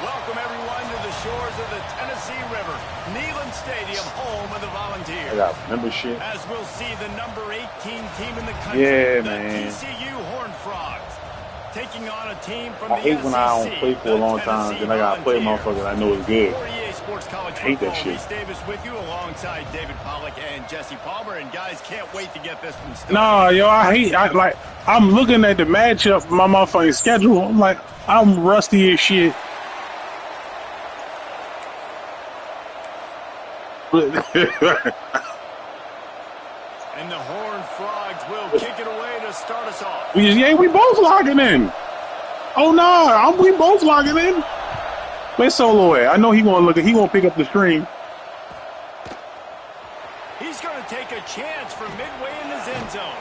Welcome, everyone, to the shores of the Tennessee River. Neyland Stadium, home of the Volunteers. I got membership. As we'll see the number 18 team in the country, the TCU Horned Frogs, taking on a team from the SEC. I hate when I don't play for a long time, then I got to play a motherfucker that I know is good. Sports College I hate that shit. Reese Davis with you alongside David Pollack and Jesse Palmer. And guys, can't wait to get this one started. Nah, yo, I'm looking at the matchup for my motherfucking schedule. I'm like, I'm rusty as shit. And the Horned Frogs will kick it away to start us off. We both locking in. Oh no, we both locking in. Where's Solo at? I know he gonna pick up the stream. He's gonna take a chance from midway in his end zone.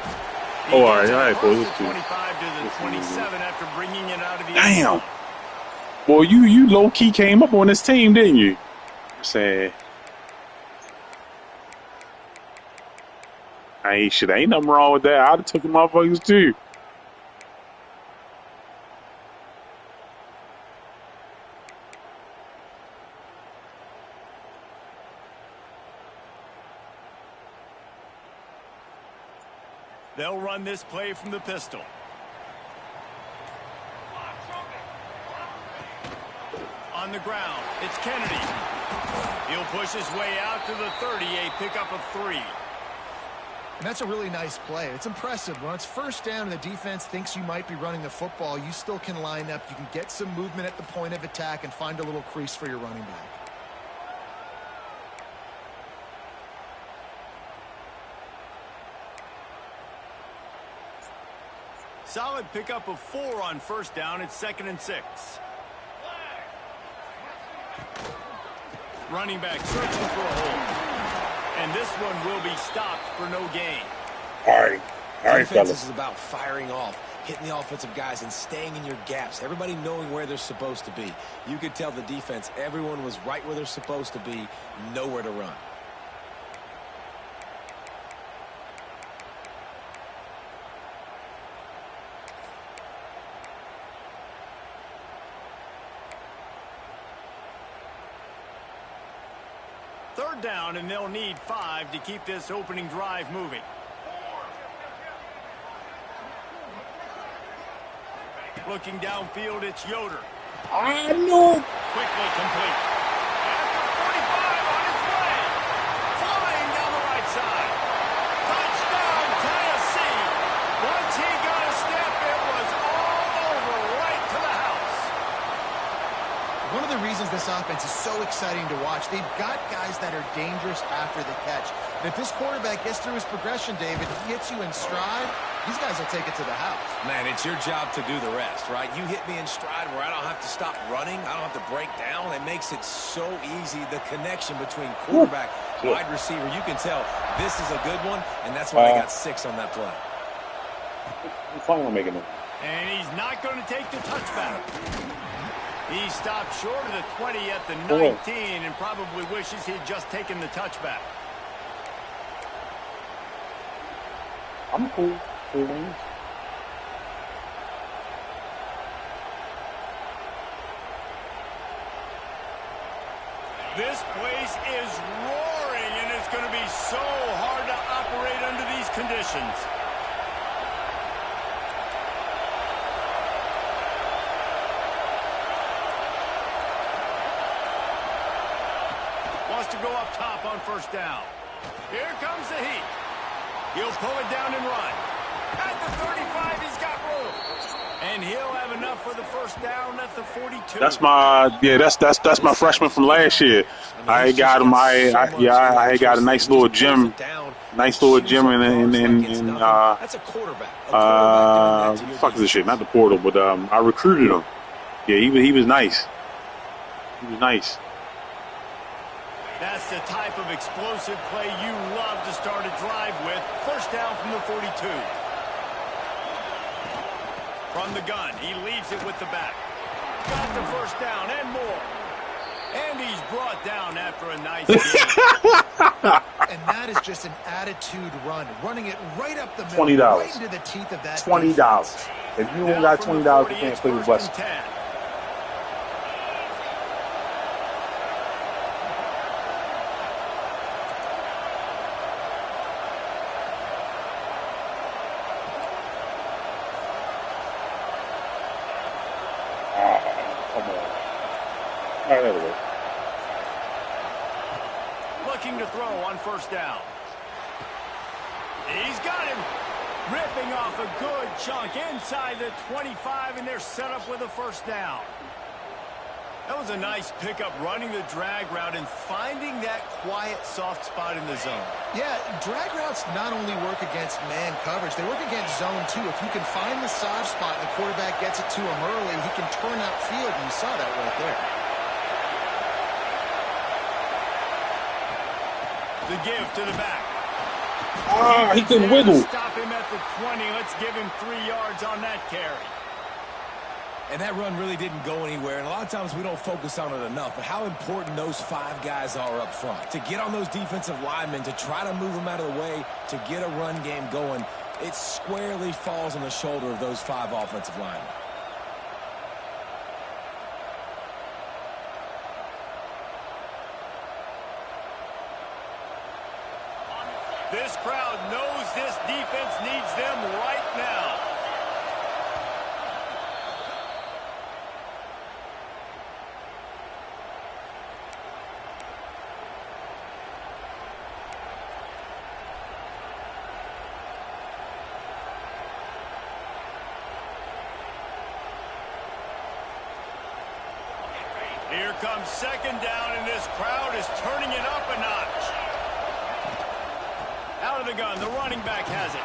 All right, boy. 25 to the 27 after bringing it out of the damn. end zone. Boy, you low key came up on this team, didn't you? Sad. Ain't nothing wrong with that. I'd have took the motherfuckers too. They'll run this play from the pistol. On the ground, it's Kennedy. He'll push his way out to the 30, a pickup of 3. And that's a really nice play. It's impressive. When it's first down and the defense thinks you might be running the football, you still can line up. You can get some movement at the point of attack and find a little crease for your running back. Solid pickup of 4 on first down. It's 2nd and 6. Running back searching for a hole. And this one will be stopped for no gain. All right, Defense fellas. is about firing off, hitting the offensive guys, and staying in your gaps. Everybody knowing where they're supposed to be. You could tell the defense, everyone was right where they're supposed to be, nowhere to run. Third down, and they'll need 5 to keep this opening drive moving. Looking downfield, it's Yoder. I know. Quickly complete. After 45 on his way. Flying down the right side. Touchdown, Tennessee. Once he got a step, it was all over right to the house. One of the reasons this offense is so exciting to watch, they've got guys that are dangerous after the catch. And if this quarterback gets through his progression, David, he hits you in stride, these guys will take it to the house. Man, it's your job to do the rest, right? You hit me in stride where I don't have to stop running. I don't have to break down. It makes it so easy, the connection between quarterback, wide receiver. You can tell this is a good one, and that's why they got 6 on that play. I'm fine on making it. And he's not going to take the touchback. He stopped short of the 20 at the 19 and probably wishes he'd just taken the touchback. I'm cool. Man. This place is roaring, and it's going to be so hard to operate under these conditions. Wants to go up top on first down. Here comes the heat. He'll pull it down and run. At the 35, he's got room. And he'll have enough for the first down at the 42. That's my freshman from last year. I got him. I got a nice little gym in That's a quarterback. fuck this shit, not the portal, but I recruited him. Yeah, he was nice. He was nice. That's the type of explosive play you love to start a drive with. First down from the 42. From the gun, he leaves it with the back. Got the first down and more. And he's brought down after a nice game. And that is just an attitude run. Running it right up the middle. $20. Right into the teeth of that. $20. If you don't got $20, you can't play with West. All right, there we go. Looking to throw on first down. He's got him. Ripping off a good chunk inside the 25, and they're set up with a first down. That was a nice pickup, running the drag route and finding that quiet, soft spot in the zone. Yeah, drag routes not only work against man coverage, they work against zone too. If you can find the soft spot and the quarterback gets it to him early, he can turn upfield, and you saw that right there. The give to the back. Ah, he couldn't wiggle. Stop him at the 20. Let's give him 3 yards on that carry. And that run really didn't go anywhere, and a lot of times we don't focus on it enough, but how important those 5 guys are up front. To get on those defensive linemen, to try to move them out of the way, to get a run game going, it squarely falls on the shoulder of those 5 offensive linemen. This crowd knows this defense needs them right now. Here comes second down, and this crowd is turning it up a notch. Out of the gun, the running back has it.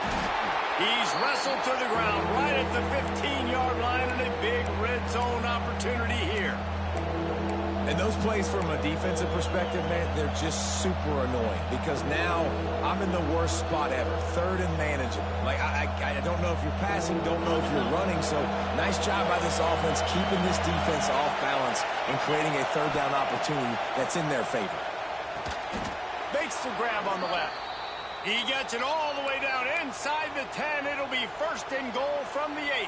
He's wrestled to the ground right at the 15-yard line, and a big red zone opportunity here. And those plays from a defensive perspective, man, they're just super annoying because now I'm in the worst spot ever, third and manageable. Like, I don't know if you're passing, don't know if you're running, so nice job by this offense keeping this defense off balance and creating a third down opportunity that's in their favor. Makes the grab on the left. He gets it all the way down inside the 10. It'll be first and goal from the 8.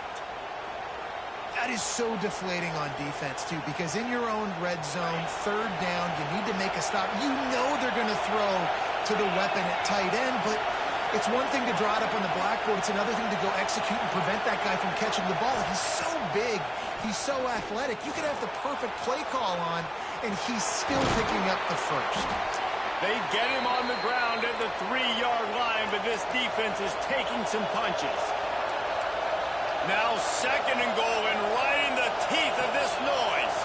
That is so deflating on defense, too, because in your own red zone, third down, you need to make a stop. You know they're going to throw to the weapon at tight end, but it's one thing to draw it up on the blackboard. It's another thing to go execute and prevent that guy from catching the ball. He's so big. He's so athletic. You could have the perfect play call on, and he's still picking up the first. They get him on the ground at the 3-yard line, but this defense is taking some punches. Now second and goal, and right in the teeth of this noise.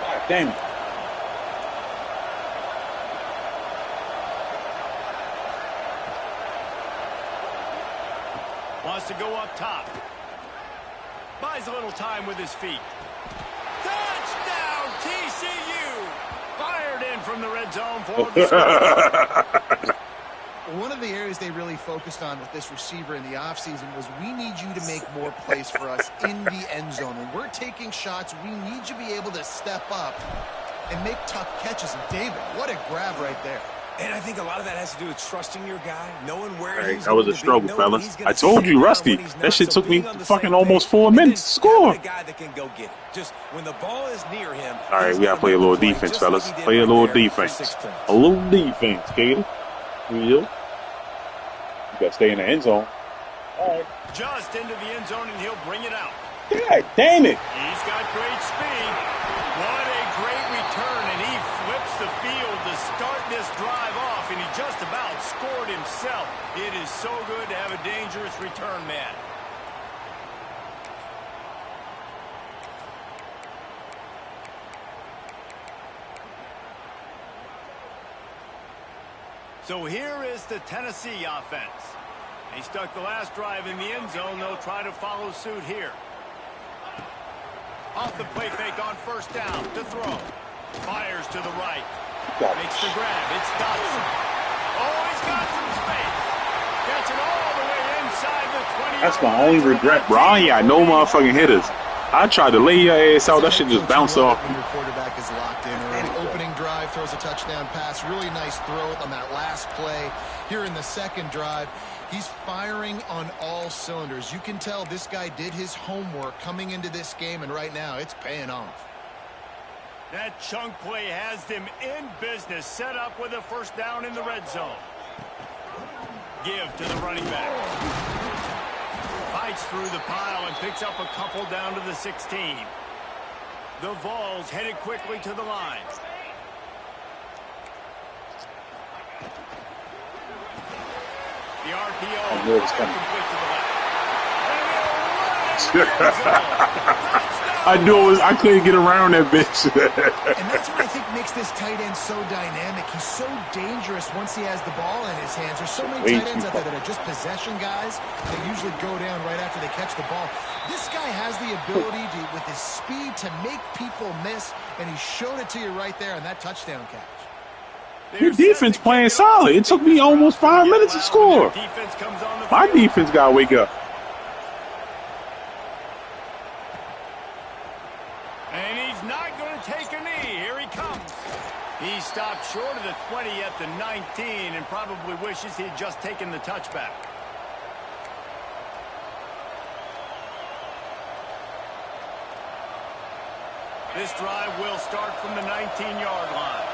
God damn it. Wants to go up top. Buys a little time with his feet. Touchdown, TCU! Fired in from the red zone for the score. One of the areas they really focused on with this receiver in the offseason was we need you to make more plays for us in the end zone. When we're taking shots, we need you to be able to step up and make tough catches. And David, what a grab right there. And I think a lot of that has to do with trusting your guy, knowing where Hey, he's that was going a to struggle, be, fellas. he's gonna I told you, sit down Rusty. when he's That not, shit so took me being on the fucking same almost page, 4 and then minutes to score. having a guy that can go get it. Just when the ball is near him. All right, he's we gotta gonna play a make little the play defense, just like fellas. he did Play a right little there for defense. 6 points. A little defense, Katie. You gotta stay in the end zone. All right. Just into the end zone, and he'll bring it out. God damn it. He's got great speed. What a great return, and he flips the field to start this drive off, and he just about scored himself. It is so good to have a dangerous return man. So here is the Tennessee offense. He stuck the last drive in the end zone. They'll try to follow suit here. Off the play fake on first down to throw. Fires to the right. Makes the grab. It's Dotson. Oh, he's got some space. Gets it all the way inside the 20. That's my only regret, bro. I ain't got no motherfucking hitters. I tried to lay your ass out. That shit just bounced off. When your quarterback is locked in early. Opening drive, throws a touchdown pass. Really nice throw on that last play. Here in the second drive, he's firing on all cylinders. You can tell this guy did his homework coming into this game, and right now it's paying off. That chunk play has them in business, set up with a first down in the red zone. Give to the running back. through the pile and picks up a couple down to the 16. The Vols headed quickly to the line. The RPO I knew it was coming. complete to the left. I knew it was. I couldn't get around that bitch. And that's what I think makes this tight end so dynamic. He's so dangerous once he has the ball in his hands. There's so many Way tight ends too out there that are just possession guys. They usually go down right after they catch the ball. This guy has the ability to, with his speed, to make people miss, and he showed it to you right there on that touchdown catch. Your defense playing solid. It took me almost 5 minutes to score. My defense got to wake up. And he's not going to take a knee. Here he comes. He stopped short of the 20 at the 19 and probably wishes he'd just taken the touchback. This drive will start from the 19-yard line.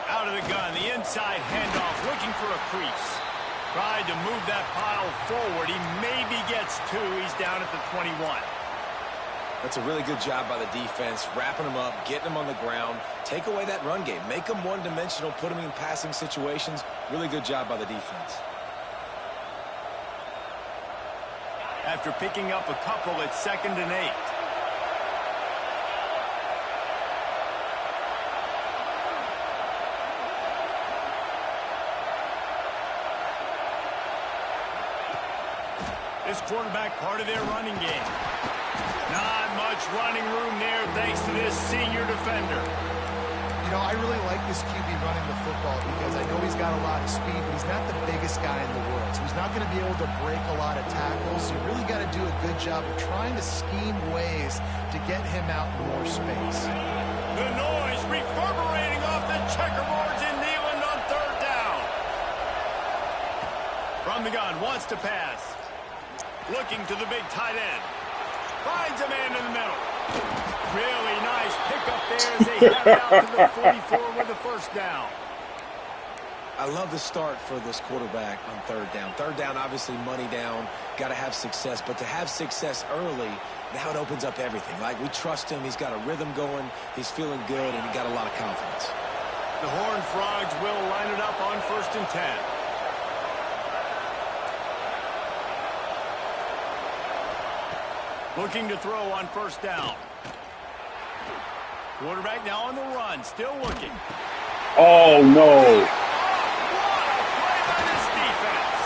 Out of the gun, the inside handoff, looking for a crease. Tried to move that pile forward. He maybe gets two. He's down at the 21. That's a really good job by the defense, wrapping them up, getting them on the ground. Take away that run game. Make them one-dimensional, put them in passing situations. Really good job by the defense. After picking up a couple, it's 2nd and 8. This quarterback part of their running game. Not much running room there thanks to this senior defender. You know, I really like this QB running the football because I know he's got a lot of speed, but he's not the biggest guy in the world. So he's not going to be able to break a lot of tackles. So you really got to do a good job of trying to scheme ways to get him out in more space. The noise reverberating off the checkerboards in Neyland on 3rd down. From the gun, wants to pass. Looking to the big tight end. Finds a man in the middle. Really nice pickup there as they have it out to the 44 with the 1st down. I love the start for this quarterback on 3rd down. 3rd down, obviously money down. Got to have success. But to have success early, now it opens up everything. Like, we trust him. He's got a rhythm going. He's feeling good, and he got a lot of confidence. The Horned Frogs will line it up on 1st and 10. Looking to throw on 1st down. Quarterback now on the run, still looking. Oh, no. What a play by this defense.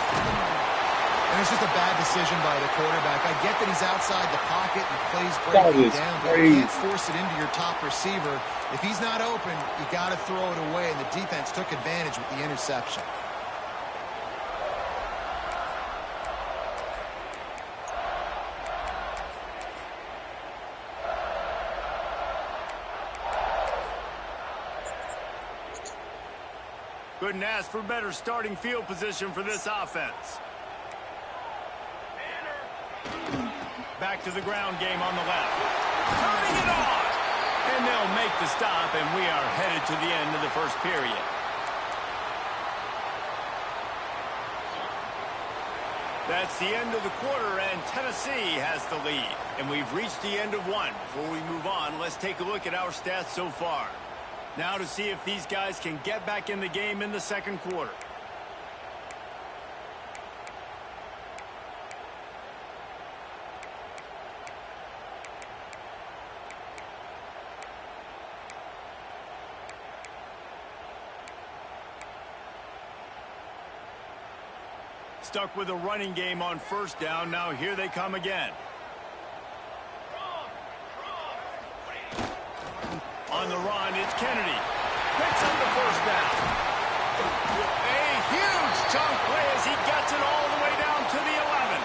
And it's just a bad decision by the quarterback. I get that he's outside the pocket and plays That breaking is down, but crazy. you can't force it into your top receiver. If he's not open, you got to throw it away, and the defense took advantage with the interception. Couldn't ask for better starting field position for this offense. Back to the ground game on the left. Turning it on. And they'll make the stop, and we are headed to the end of the 1st period. That's the end of the quarter, and Tennessee has the lead. And we've reached the end of one. Before we move on, let's take a look at our stats so far. Now to see if these guys can get back in the game in the 2nd quarter. Stuck with a running game on 1st down. Now here they come again. On the run, it's Kennedy. Picks up the 1st down. A huge chunk play as he gets it all the way down to the 11.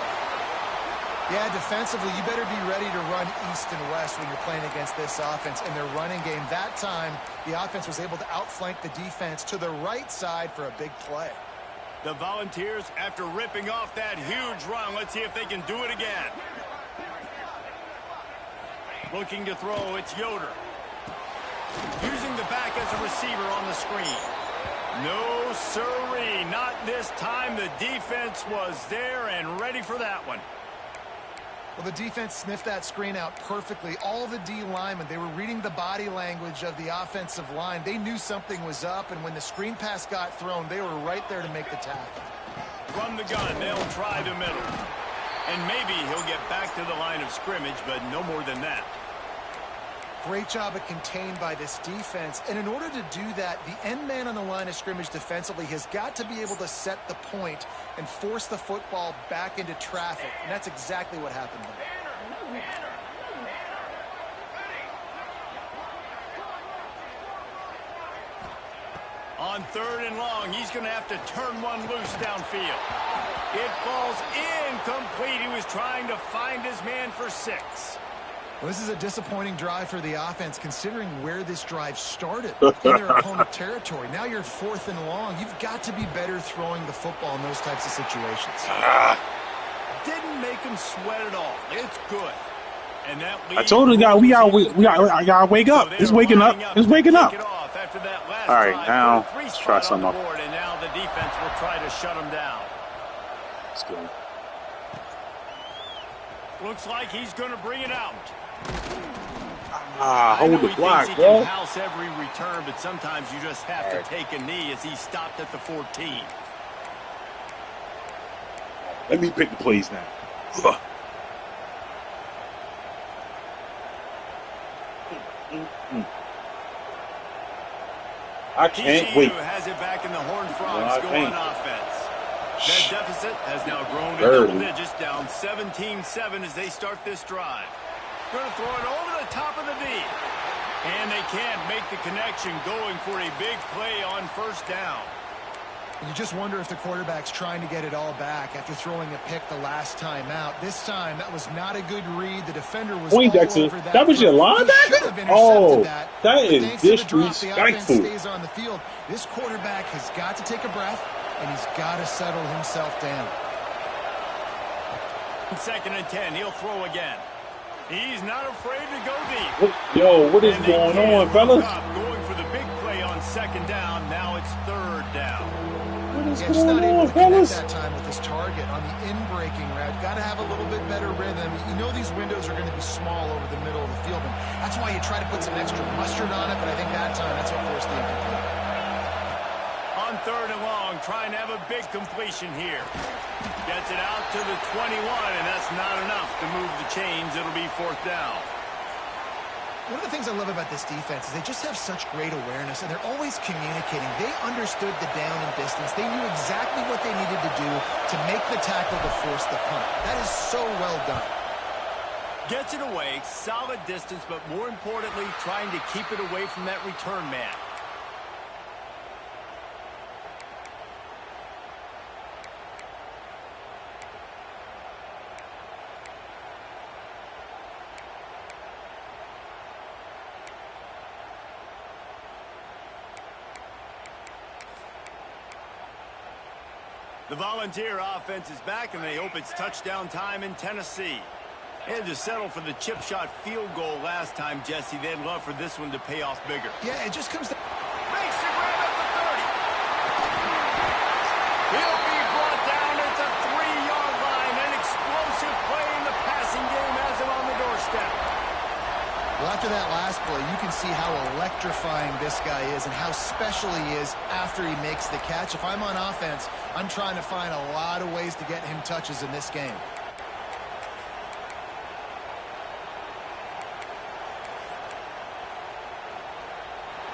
Yeah, defensively, you better be ready to run east and west when you're playing against this offense. In their running game, that time, the offense was able to outflank the defense to the right side for a big play. The Volunteers, after ripping off that huge run, let's see if they can do it again. Looking to throw, it's Yoder. Using the back as a receiver on the screen. No, sirree. Not this time. The defense was there and ready for that one. Well, the defense sniffed that screen out perfectly. All the D linemen, they were reading the body language of the offensive line. They knew something was up, and when the screen pass got thrown, they were right there to make the tackle. From the gun, they'll try the middle. And maybe he'll get back to the line of scrimmage, but no more than that. Great job of contained by this defense. And in order to do that, the end man on the line of scrimmage defensively has got to be able to set the point and force the football back into traffic. And that's exactly what happened there. On 3rd and long, he's going to have to turn one loose downfield. It falls incomplete. He was trying to find his man for 6. Well, this is a disappointing drive for the offense, considering where this drive started in their opponent territory. Now you're 4th and long. You've got to be better throwing the football in those types of situations. Didn't make him sweat at all. It's good. And that I told the guy, I gotta wake up. It's waking up. It's waking up. All right, now let's try something up. And now the defense will try to shut him down. Let's go. Looks like he's going to bring it out. Hold the block, bro. He can house every return, but sometimes you just have to take a knee as he stopped at the 14. Let me pick the plays now. I can't wait. Has it back in the Horned Frogs going on offense. That deficit has now grown to double digits, down 17-7 as they start this drive. Going to throw it over the top of the D. And they can't make the connection, going for a big play on 1st down. You just wonder if the quarterback's trying to get it all back after throwing a pick the last time out. This time, that was not a good read. The defender was all over that. That was your linebacker? Oh, that is disrespectful. Stays on the field. This quarterback has got to take a breath, and he's got to settle himself down. 2nd and 10, he'll throw again. He's not afraid to go deep. What is going on, fellas? Going for the big play on 2nd down. Now it's 3rd down. Just not able to connect that time with his target on the in-breaking route. Got to have a little bit better rhythm. You know these windows are going to be small over the middle of the field, and that's why you try to put some extra mustard on it, but I think that time that's what forced the incomplete. On 3rd and long, trying to have a big completion here. Gets it out to the 21, and that's not enough to move the chains. It'll be 4th down. One of the things I love about this defense is they just have such great awareness, and they're always communicating. They understood the down and distance. They knew exactly what they needed to do to make the tackle to force the punt. That is so well done. Gets it away, solid distance, but more importantly, trying to keep it away from that return man. The Volunteer offense is back, and they hope it's touchdown time in Tennessee. They had to settle for the chip shot field goal last time, Jesse. They'd love for this one to pay off bigger. Yeah, it just comes to... Makes the grab at the 30. He'll be brought down at the 3-yard line. An explosive play in the passing game has him on the doorstep. Well, after that last play, you can see how electrifying this guy is and how special he is after he makes the catch. If I'm on offense, I'm trying to find a lot of ways to get him touches in this game.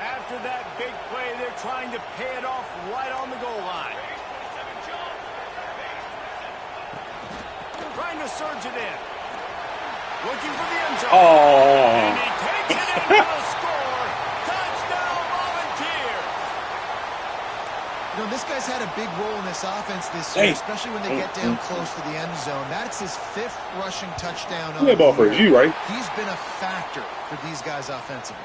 After that big play, they're trying to pay it off right on the goal line. Trying to surge it in. Looking for the end zone. And he takes it in for the score. Touchdown, Volunteer. You know, this guy's had a big role in this offense this year, especially when they get down close to the end zone. That's his 5th rushing touchdown on the year. Right? He's been a factor for these guys offensively.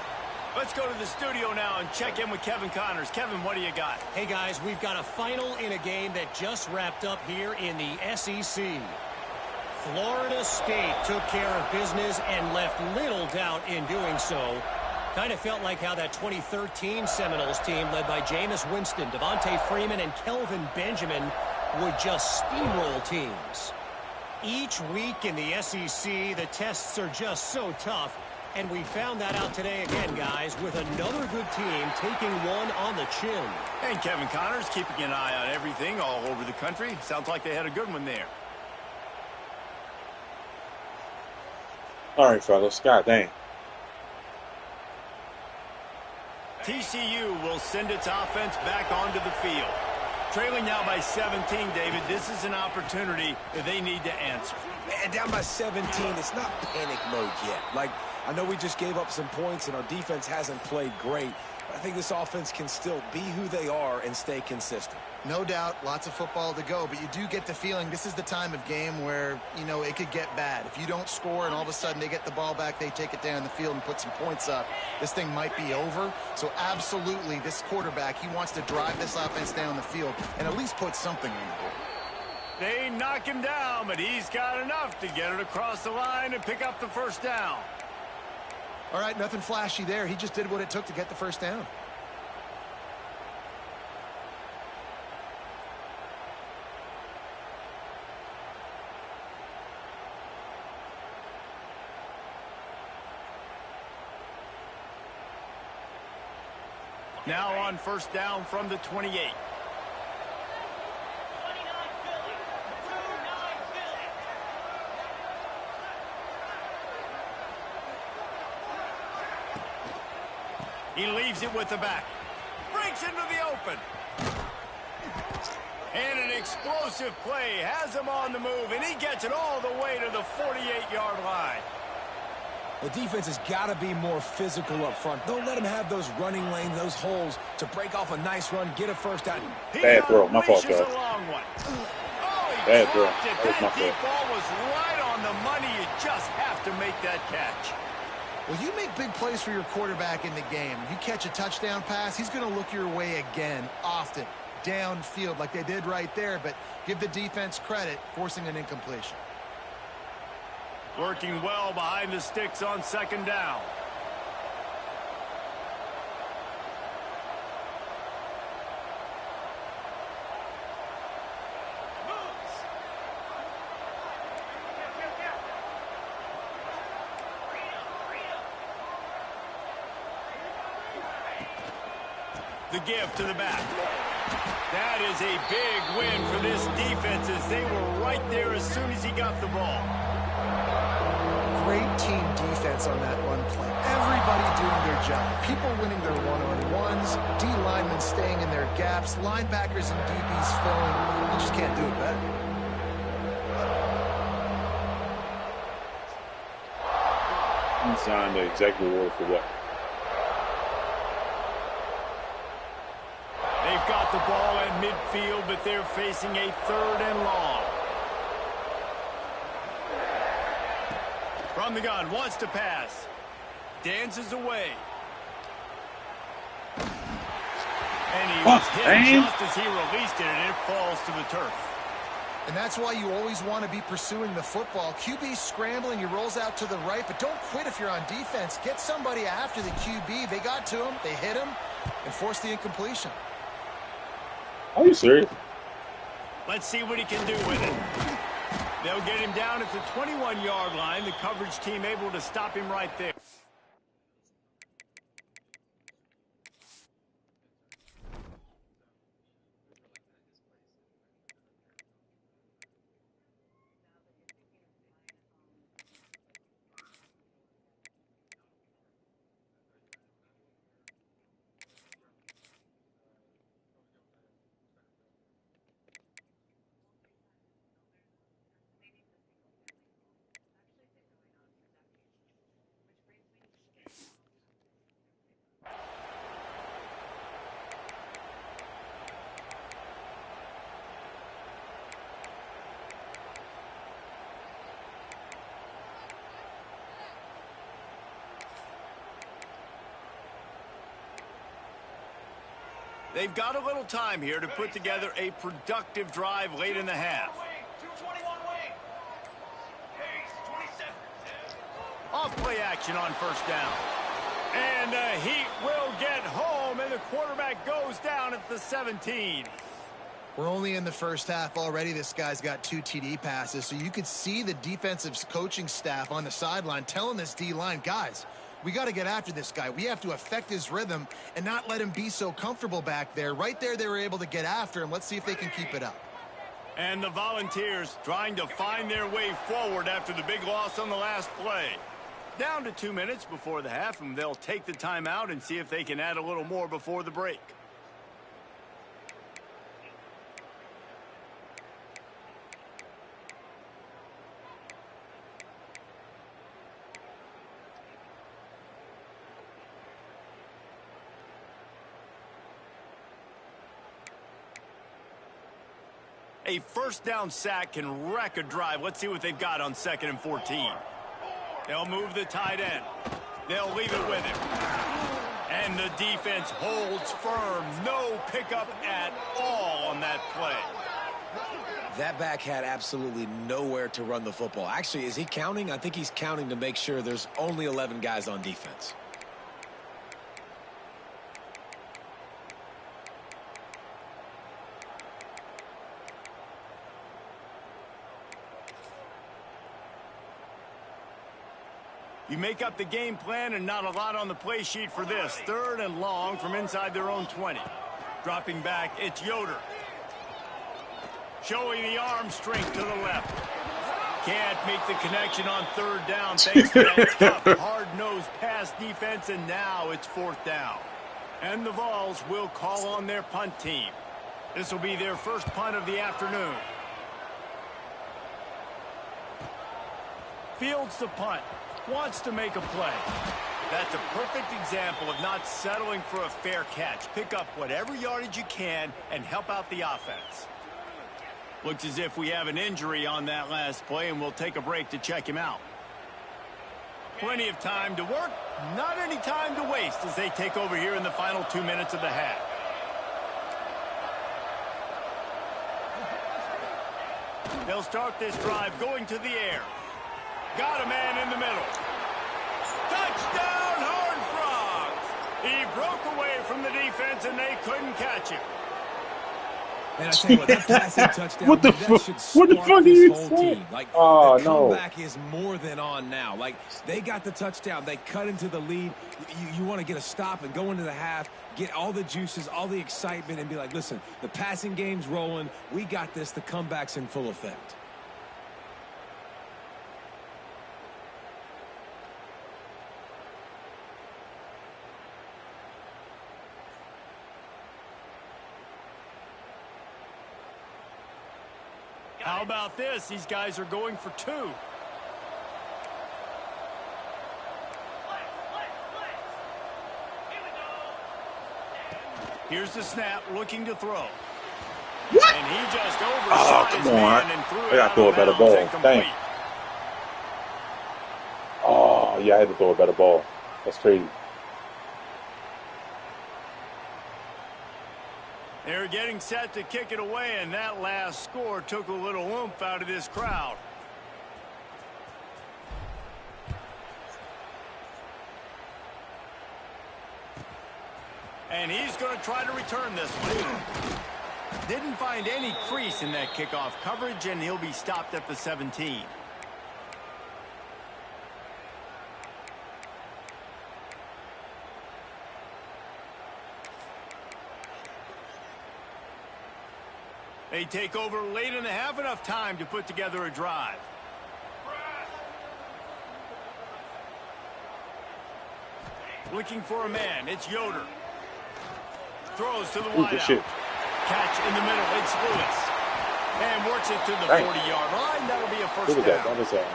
Let's go to the studio now and check in with Kevin Connors. Kevin, what do you got? Hey, guys, we've got a final in a game that just wrapped up here in the SEC. Florida State took care of business and left little doubt in doing so. Kind of felt like how that 2013 Seminoles team led by Jameis Winston, Devontae Freeman, and Kelvin Benjamin would just steamroll teams. Each week in the SEC, the tests are just so tough, and we found that out today again, guys, with another good team taking one on the chin. And Kevin Connors keeping an eye on everything all over the country. Sounds like they had a good one there. All right, fellas. God dang. TCU will send its offense back onto the field. Trailing now by 17, David. This is an opportunity that they need to answer. Man, down by 17, it's not panic mode yet. Like, I know we just gave up some points and our defense hasn't played great, but I think this offense can still be who they are and stay consistent. No doubt, lots of football to go, but you do get the feeling this is the time of game where, you know, it could get bad. If you don't score and all of a sudden they get the ball back, they take it down the field and put some points up, this thing might be over. So absolutely, this quarterback, he wants to drive this offense down the field and at least put something on the board. They knock him down, but he's got enough to get it across the line and pick up the first down. All right, nothing flashy there. He just did what it took to get the first down. Now on first down from the 28. He leaves it with the back. Breaks into the open. And an explosive play has him on the move, and he gets it all the way to the 48-yard line. The defense has got to be more physical up front. Don't let them have those running lanes, those holes to break off a nice run, get a first down. Bad throw. My fault, guys. Bad throw. That deep ball was right on the money. You just have to make that catch. Well, you make big plays for your quarterback in the game. You catch a touchdown pass, he's going to look your way again, often, downfield like they did right there, but give the defense credit, forcing an incompletion. Working well behind the sticks on second down. The give to the back. That is a big win for this defense as they were right there as soon as he got the ball. Great team defense on that run play. Everybody doing their job. People winning their one-on-ones, D linemen staying in their gaps, linebackers and DBs filling. You just can't do it better. He signed the executive order for what? They've got the ball at midfield, but they're facing a 3rd and long. From the gun, wants to pass. Dances away. And he was hit just as he released it, and it falls to the turf. And that's why you always want to be pursuing the football. QB's scrambling, he rolls out to the right, but don't quit if you're on defense. Get somebody after the QB. They got to him, they hit him, and forced the incompletion. Are you serious? Let's see what he can do with it. They'll get him down at the 21-yard line. The coverage team able to stop him right there. They've got a little time here to put together a productive drive late in the half. Off play action on first down. And the Heat will get home, and the quarterback goes down at the 17. We're only in the first half already. This guy's got 2 TD passes, so you could see the defensive coaching staff on the sideline telling this D-line, guys, we got to get after this guy. We have to affect his rhythm and not let him be so comfortable back there. Right there, they were able to get after him. Let's see if they can keep it up. And the Volunteers trying to find their way forward after the big loss on the last play. Down to 2 minutes before the half, and they'll take the timeout and see if they can add a little more before the break. A first down sack can wreck a drive. Let's see what they've got on 2nd and 14. They'll move the tight end. They'll leave it with him. And the defense holds firm. No pickup at all on that play. That back had absolutely nowhere to run the football. Actually, is he counting? I think he's counting to make sure there's only 11 guys on defense. You make up the game plan and not a lot on the play sheet for this. 3rd and long from inside their own 20. Dropping back, it's Yoder. Showing the arm strength to the left. Can't make the connection on 3rd down thanks to that tough, hard-nosed pass defense, and now it's 4th down. And the Vols will call on their punt team. This will be their first punt of the afternoon. Fields the punt. Wants to make a play. That's a perfect example of not settling for a fair catch. Pick up whatever yardage you can and help out the offense. Looks as if we have an injury on that last play, and we'll take a break to check him out. Plenty of time to work, not any time to waste as they take over here in the final 2 minutes of the half. They'll start this drive going to the air. Got a man in the middle. Touchdown, Horned Frogs! He broke away from the defense, and they couldn't catch him. Man, I tell you what, that passing touchdown, What the that fuck? should What the spark fuck are this you whole saying? team. Like, Oh, the no. comeback is more than on now. Like, they got the touchdown. They cut into the lead. You want to get a stop and go into the half, get all the juices, all the excitement, and be like, listen, the passing game's rolling. We got this. The comeback's in full effect. How about this? These guys are going for 2. Here's the snap, looking to throw. What? And he just Oh, overshot his come on. man and threw I it gotta out throw a of better bounds ball. incomplete. Dang. Oh, yeah, I had to throw a better ball. That's crazy. They're getting set to kick it away, and that last score took a little oomph out of this crowd. And he's going to try to return this one. Didn't find any crease in that kickoff coverage, and he'll be stopped at the 17. They take over late in the half, enough time to put together a drive. Looking for a man, it's Yoder. Throws to the wideout. Catch in the middle, it's Lewis. And works it to the 40-yard line. That'll be a first down. What is that?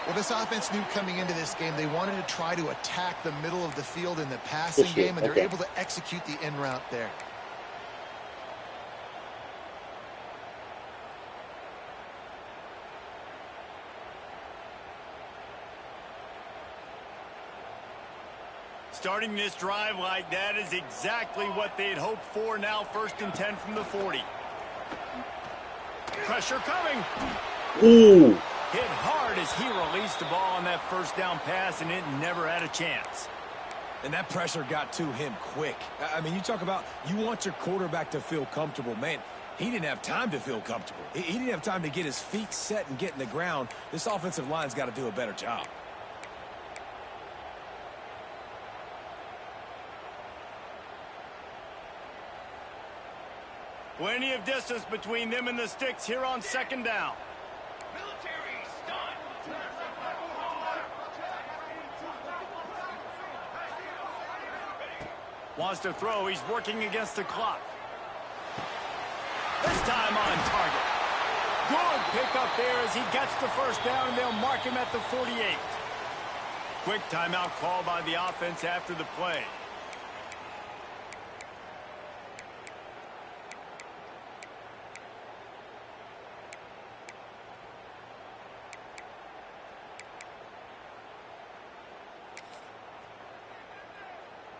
Well, this offense knew coming into this game they wanted to try to attack the middle of the field in the passing game, and they're able to execute the in route there. Starting this drive like that is exactly what they'd hoped for. Now 1st and 10 from the 40. Pressure coming. Ooh. Hit hard as he released the ball on that first down pass, and it never had a chance. And that pressure got to him quick. I mean, you talk about you want your quarterback to feel comfortable. Man, he didn't have time to feel comfortable. He didn't have time to get his feet set and get in the ground. This offensive line's got to do a better job. Plenty of distance between them and the sticks here on second down. Wants to throw. He's working against the clock. This time on target. Good pickup there as he gets the first down, and they'll mark him at the 48. Quick timeout call by the offense after the play.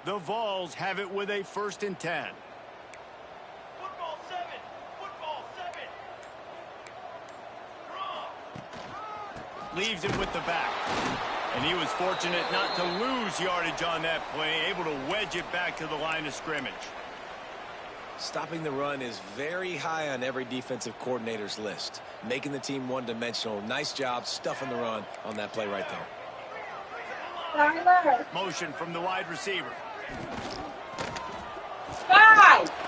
The Vols have it with a 1st and 10. Football 7. Football 7. Leaves it with the back. And he was fortunate not to lose yardage on that play, able to wedge it back to the line of scrimmage. Stopping the run is very high on every defensive coordinator's list. Making the team one-dimensional. Nice job stuffing the run on that play right there. Motion from the wide receiver.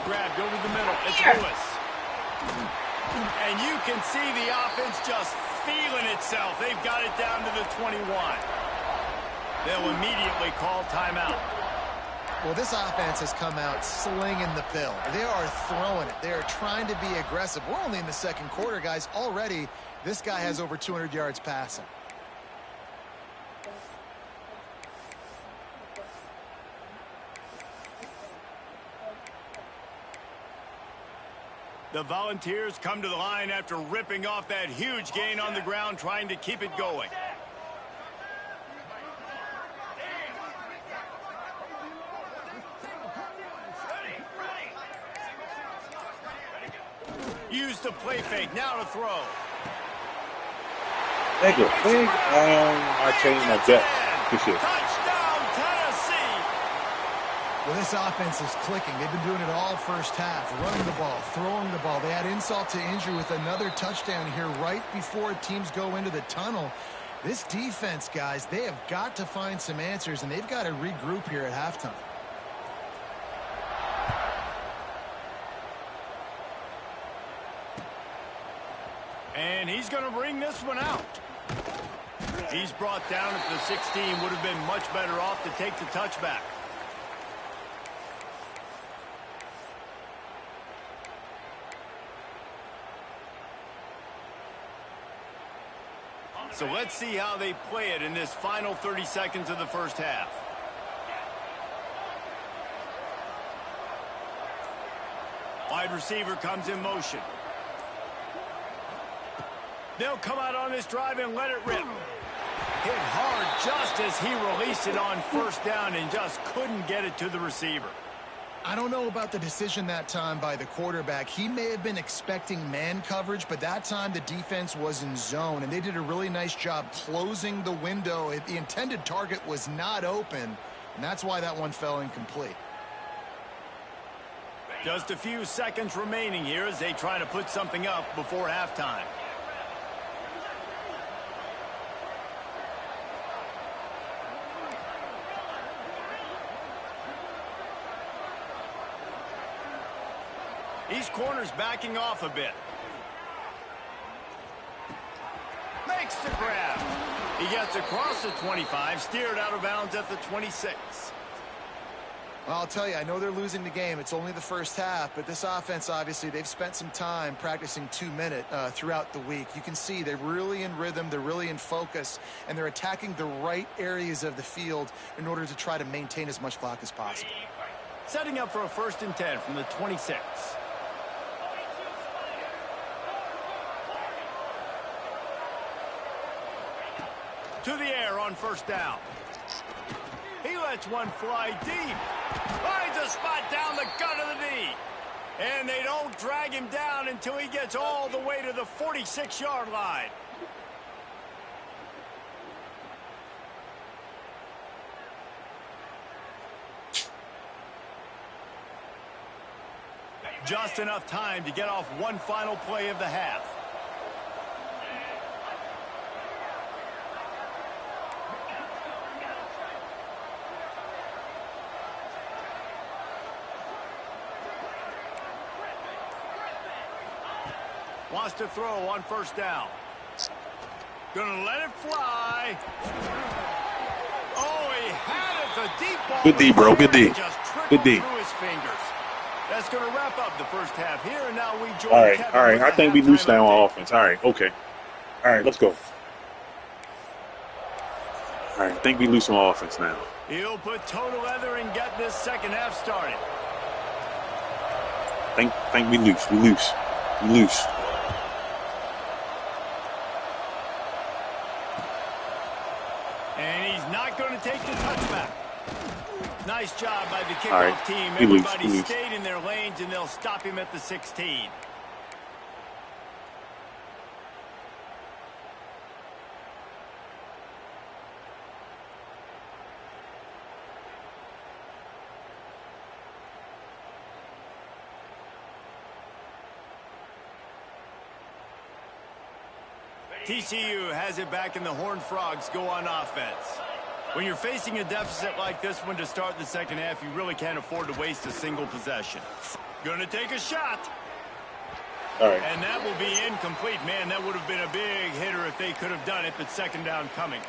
Grabbed over the middle. It's Lewis. And you can see the offense just feeling itself. They've got it down to the 21. They'll immediately call timeout. Well, this offense has come out slinging the pill. They are throwing it. They are trying to be aggressive. We're only in the second quarter, guys. Already, this guy has over 200 yards passing. The Volunteers come to the line after ripping off that huge gain on the ground, trying to keep it going. Use the play fake, now to throw. Thank you. I changed my bet. Appreciate it. Touchdown, Tennessee. Well, this offense is clicking. They've been doing it all first half, running the ball, throwing the ball. They add insult to injury with another touchdown here right before teams go into the tunnel. This defense, guys, they have got to find some answers, and they've got to regroup here at halftime. And he's going to bring this one out. He's brought down at the 16. Would have been much better off to take the touchback. So let's see how they play it in this final 30 seconds of the first half. Wide receiver comes in motion. They'll come out on this drive and let it rip. Hit hard just as he released it on first down and just couldn't get it to the receiver. I don't know about the decision that time by the quarterback. He may have been expecting man coverage, but that time the defense was in zone, and they did a really nice job closing the window. The intended target was not open, and that's why that one fell incomplete. Just a few seconds remaining here as they try to put something up before halftime. These corners backing off a bit. Makes the grab. He gets across the 25, steered out of bounds at the 26. Well, I'll tell you, I know they're losing the game. It's only the first half, but this offense, obviously, they've spent some time practicing 2-minute throughout the week. You can see they're really in rhythm, they're really in focus, and they're attacking the right areas of the field in order to try to maintain as much clock as possible. Setting up for a 1st and 10 from the 26. To the air on first down. He lets one fly deep. Finds a spot down the gut of the knee. And they don't drag him down until he gets all the way to the 46-yard line. Just enough time to get off one final play of the half. Wants to throw on first down. Gonna let it fly. Oh, he had it. The deep ball. Good D, bro. Good D. Just Good D. through his fingers. That's going to wrap up the first half here, and now we join All right, Kevin all right. with I the think we halftime loose now on update. offense. All right, okay. All right, let's go. All right, I think we loose on offense now. He'll put total leather and get this second half started. Think we loose. We loose. We loose. And he's not going to take the touchback. Nice job by the All kickoff right, team. we lose, Everybody we lose. stayed in their lanes, and they'll stop him at the 16. TCU has it back, and the Horned Frogs go on offense. When you're facing a deficit like this one to start the second half, you really can't afford to waste a single possession. Gonna take a shot. All right. And that will be incomplete. Man, that would have been a big hitter if they could have done it, but second down coming.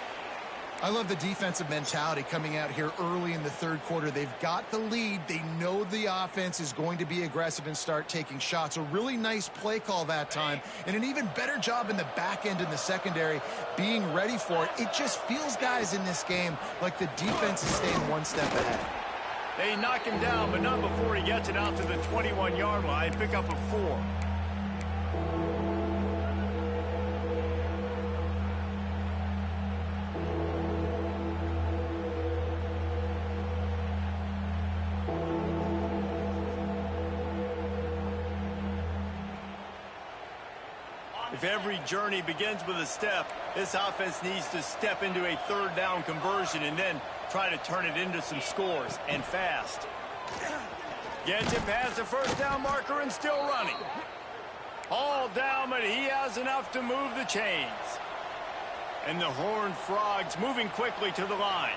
I love the defensive mentality coming out here early in the third quarter. They've got the lead. They know the offense is going to be aggressive and start taking shots. A really nice play call that time, and an even better job in the back end in the secondary being ready for it. It just feels, guys, in this game like the defense is staying one step ahead. They knock him down, but not before he gets it out to the 21-yard line. Pick up a 4. If every journey begins with a step, this offense needs to step into a third down conversion and then try to turn it into some scores, and fast. Gets it past the first down marker and still running. All down, but he has enough to move the chains. And the Horned Frogs moving quickly to the line.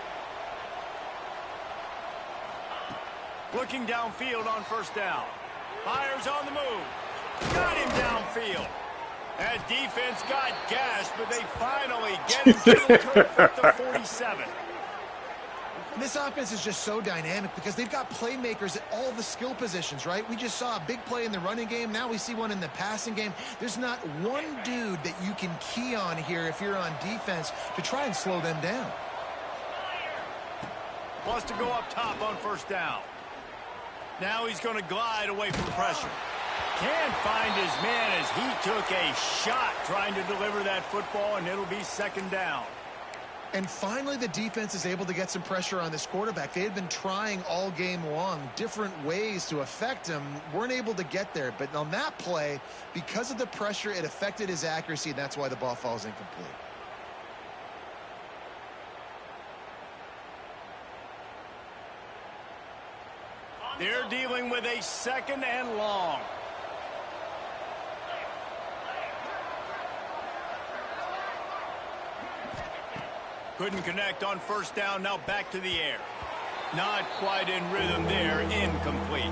Looking downfield on first down. Fires on the move. Got him downfield. That defense got gashed, but they finally get him to the turf at the 47. And this offense is just so dynamic because they've got playmakers at all the skill positions, right? We just saw a big play in the running game. Now we see one in the passing game. There's not one dude that you can key on here if you're on defense to try and slow them down. Wants to go up top on first down. Now he's going to glide away from pressure. Can't find his man as he took a shot trying to deliver that football, and it'll be second down. And finally, the defense is able to get some pressure on this quarterback. They had been trying all game long different ways to affect him. Weren't able to get there. But on that play, because of the pressure, it affected his accuracy, and that's why the ball falls incomplete. They're dealing with a second and long. Couldn't connect on first down, now back to the air. Not quite in rhythm there, incomplete.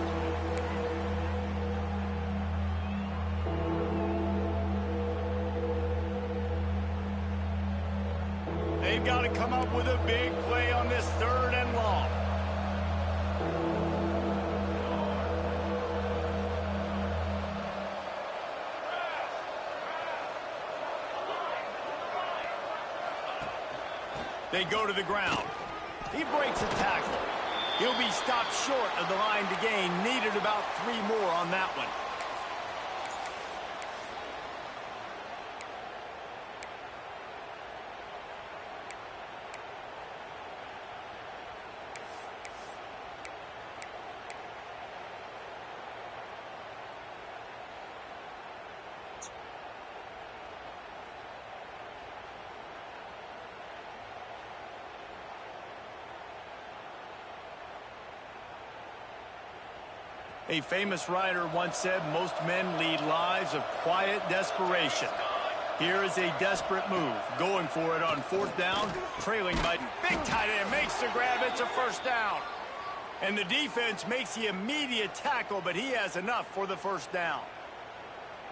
They've got to come up with a big play on this third and long. They go to the ground. He breaks a tackle. He'll be stopped short of the line to gain. Needed about 3 more on that one. A famous writer once said most men lead lives of quiet desperation. Here is a desperate move, going for it on 4th down, trailing by big tight end, makes the grab, it's a first down. And the defense makes the immediate tackle, but he has enough for the first down.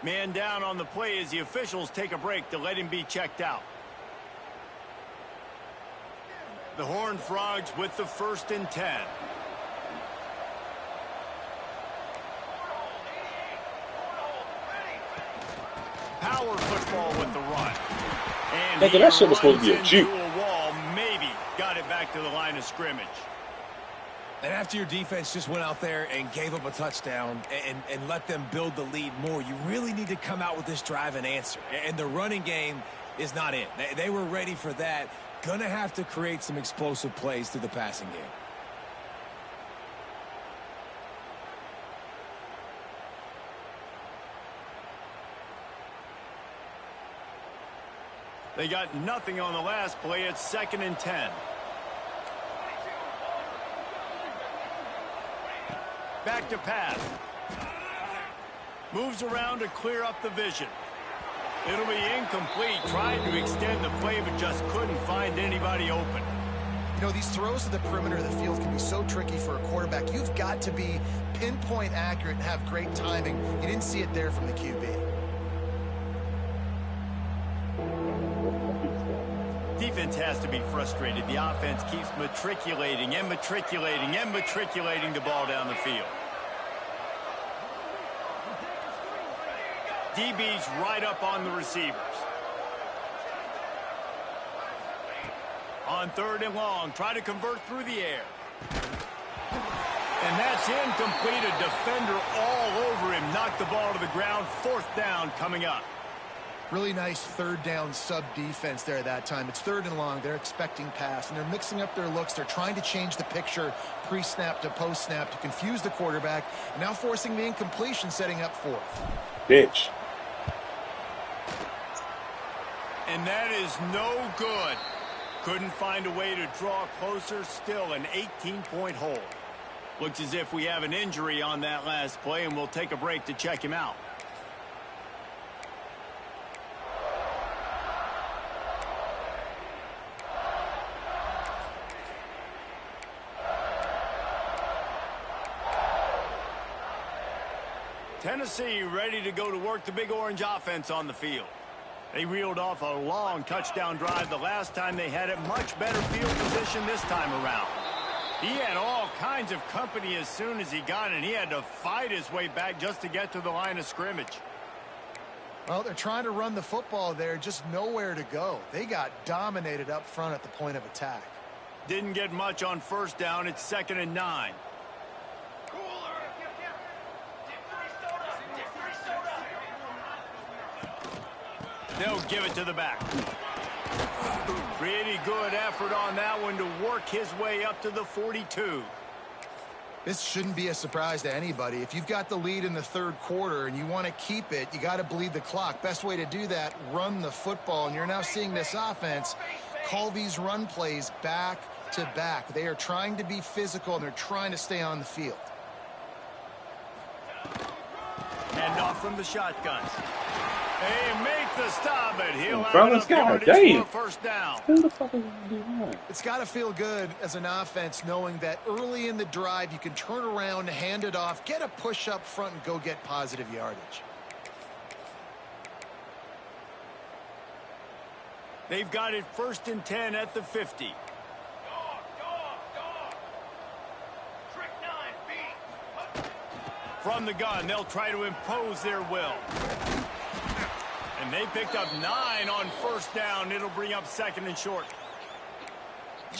Man down on the play as the officials take a break to let him be checked out. The Horned Frogs with the 1st and 10. Power football with the run. And Nigga, that shit was supposed to be a runs juke. into a wall, maybe got it back to the line of scrimmage. And after your defense just went out there and gave up a touchdown and let them build the lead more, you really need to come out with this drive and answer. And the running game is not it. They were ready for that. Gonna have to create some explosive plays through the passing game. They got nothing on the last play. It's 2nd and 10. Back to pass. Moves around to clear up the vision. It'll be incomplete. Tried to extend the play, but just couldn't find anybody open. You know, these throws to the perimeter of the field can be so tricky for a quarterback. You've got to be pinpoint accurate and have great timing. You didn't see it there from the QB. Defense has to be frustrated. The offense keeps matriculating and matriculating and matriculating the ball down the field. DB's right up on the receivers. On 3rd and long, try to convert through the air. And that's incomplete. A defender all over him. Knocked the ball to the ground. 4th down coming up. Really nice 3rd down sub defense there that time. It's 3rd and long. They're expecting pass, and they're mixing up their looks. They're trying to change the picture pre-snap to post-snap to confuse the quarterback, and now forcing the incompletion, setting up 4th. Bitch. And that is no good. Couldn't find a way to draw closer. Still an 18-point hole. Looks as if we have an injury on that last play, and we'll take a break to check him out. Tennessee ready to go to work the Big Orange offense on the field. They reeled off a long touchdown drive the last time they had it. Much better field position this time around. He had all kinds of company as soon as he got it. He had to fight his way back just to get to the line of scrimmage. Well, they're trying to run the football there, just nowhere to go. They got dominated up front at the point of attack. Didn't get much on 1st down. It's 2nd and 9. They'll give it to the back. Pretty good effort on that one to work his way up to the 42. This shouldn't be a surprise to anybody. If you've got the lead in the 3rd quarter and you want to keep it, you got to bleed the clock. Best way to do that, run the football. And you're now seeing this offense call these run plays back to back. They are trying to be physical, and they're trying to stay on the field. Hand off from the shotgun. They make the stop, but he'll have Bro, enough God, yardage damn. for a first down. Who the fuck is doing that? It's got to feel good as an offense knowing that early in the drive you can turn around, hand it off, get a push up front, and go get positive yardage. They've got it 1st and 10 at the 50. Trick 9, beat. From the gun, they'll try to impose their will. And they picked up 9 on 1st down. It'll bring up 2nd and short.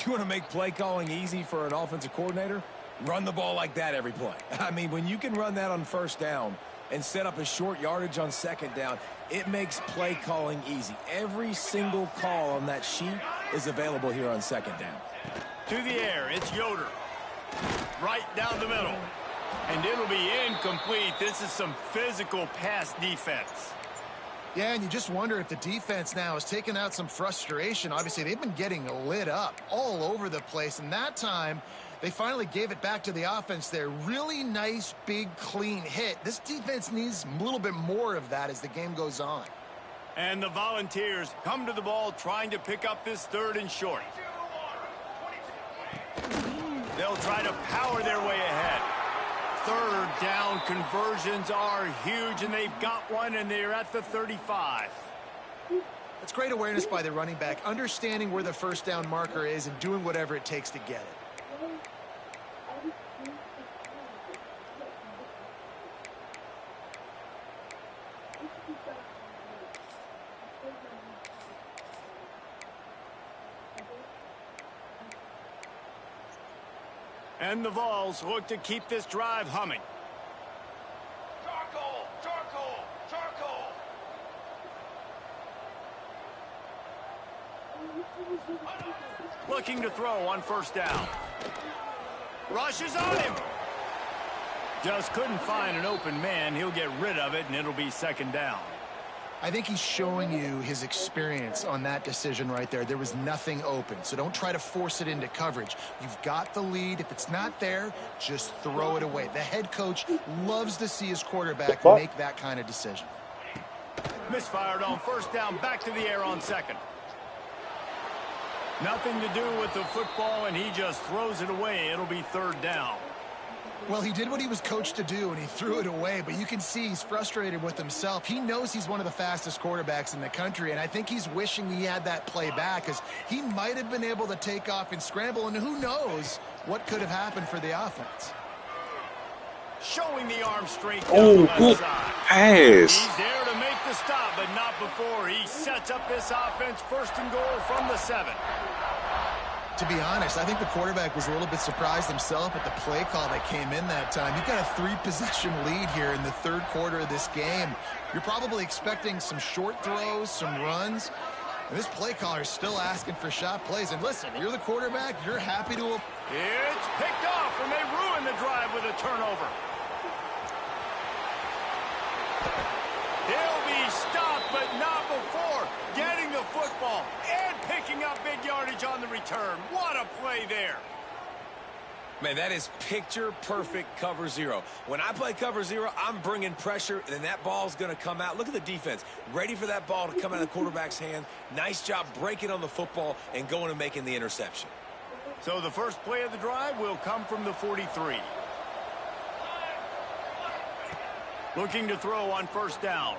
You want to make play calling easy for an offensive coordinator? Run the ball like that every play. I mean, when you can run that on 1st down and set up a short yardage on 2nd down, it makes play calling easy. Every single call on that sheet is available here on 2nd down. To the air, it's Yoder. Right down the middle. And it'll be incomplete. This is some physical pass defense. Yeah, and you just wonder if the defense now has taken out some frustration. Obviously, they've been getting lit up all over the place, and that time They finally gave it back to the offense there. Really nice, big, clean hit. This defense needs a little bit more of that as the game goes on. And the Volunteers come to the ball trying to pick up this 3rd and short. They'll try to power their way ahead. 3rd down conversions are huge, and they've got one, and they're at the 35. That's great awareness by the running back, understanding where the 1st down marker is and doing whatever it takes to get it. And the Vols look to keep this drive humming. Charcoal! Charcoal! Charcoal! Looking to throw on 1st down. Rushes on him. Just couldn't find an open man. He'll get rid of it, and it'll be 2nd down. I think he's showing you his experience on that decision right there. There was nothing open, so don't try to force it into coverage. You've got the lead. If it's not there, just throw it away. The head coach loves to see his quarterback make that kind of decision. Misfired on 1st down, back to the air on 2nd. Nothing to do with the football, and he just throws it away. It'll be 3rd down. Well, he did what he was coached to do, and he threw it away, but you can see he's frustrated with himself. He knows he's one of the fastest quarterbacks in the country, and I think he's wishing he had that play back, because he might have been able to take off and scramble, and who knows what could have happened for the offense. Showing the arm strength down Oh, the left good side. pass. He's there to make the stop, but not before. He sets up this offense 1st and goal from the 7. To be honest, I think the quarterback was a little bit surprised himself at the play call that came in that time. You've got a 3-possession lead here in the 3rd quarter of this game. You're probably expecting some short throws, some runs. And this play caller is still asking for shot plays. And listen, you're the quarterback. You're happy to... It's picked off, and they ruin the drive with a turnover. He'll be stopped, but not before getting the football and picking up big yardage on the return. What a play there. Man, that is picture-perfect cover 0. When I play cover 0, I'm bringing pressure, and that ball's going to come out. Look at the defense. Ready for that ball to come out of the quarterback's hand. Nice job breaking on the football and going and making the interception. So the first play of the drive will come from the 43. Looking to throw on 1st down.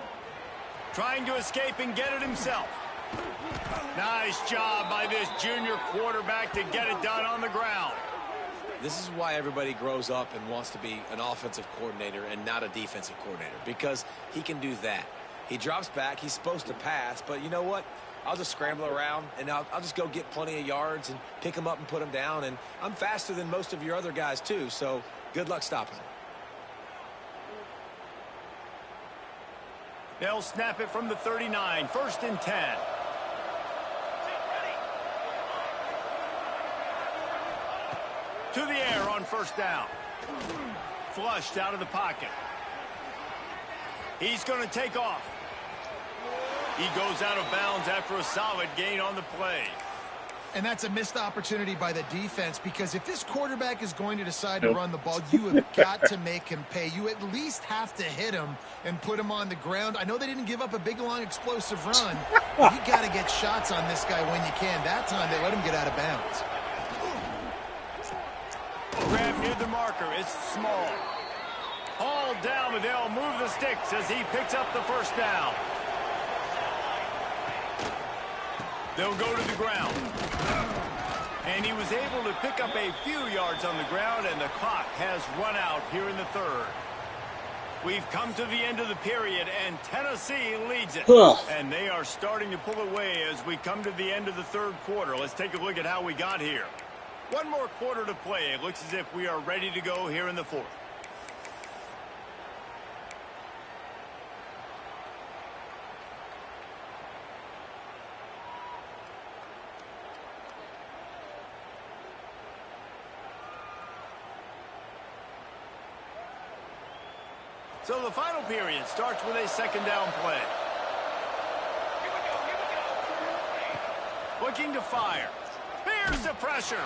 Trying to escape and get it himself. Nice job by this junior quarterback to get it done on the ground. This is why everybody grows up and wants to be an offensive coordinator and not a defensive coordinator, because he can do that. He drops back. He's supposed to pass, but you know what? I'll just scramble around, and I'll just go get plenty of yards and pick them up and put them down, and I'm faster than most of your other guys, too, so good luck stopping him. They'll snap it from the 39, 1st and 10. To the air on 1st down. Flushed out of the pocket. He's going to take off. He goes out of bounds after a solid gain on the play. And that's a missed opportunity by the defense, because if this quarterback is going to decide to run the ball, you have got to make him pay. You at least have to hit him and put him on the ground. I know they didn't give up a big, long, explosive run, but you got to get shots on this guy when you can. That time, they let him get out of bounds. Grab near the marker. It's small. Hauled down, but they'll move the sticks as he picks up the 1st down. They'll go to the ground. And he was able to pick up a few yards on the ground, and the clock has run out here in the 3rd. We've come to the end of the period, and Tennessee leads it. And they are starting to pull away as we come to the end of the 3rd quarter. Let's take a look at how we got here. One more quarter to play. It looks as if we are ready to go here in the 4th. So the final period starts with a 2nd down play. Looking to fire. Here's the pressure.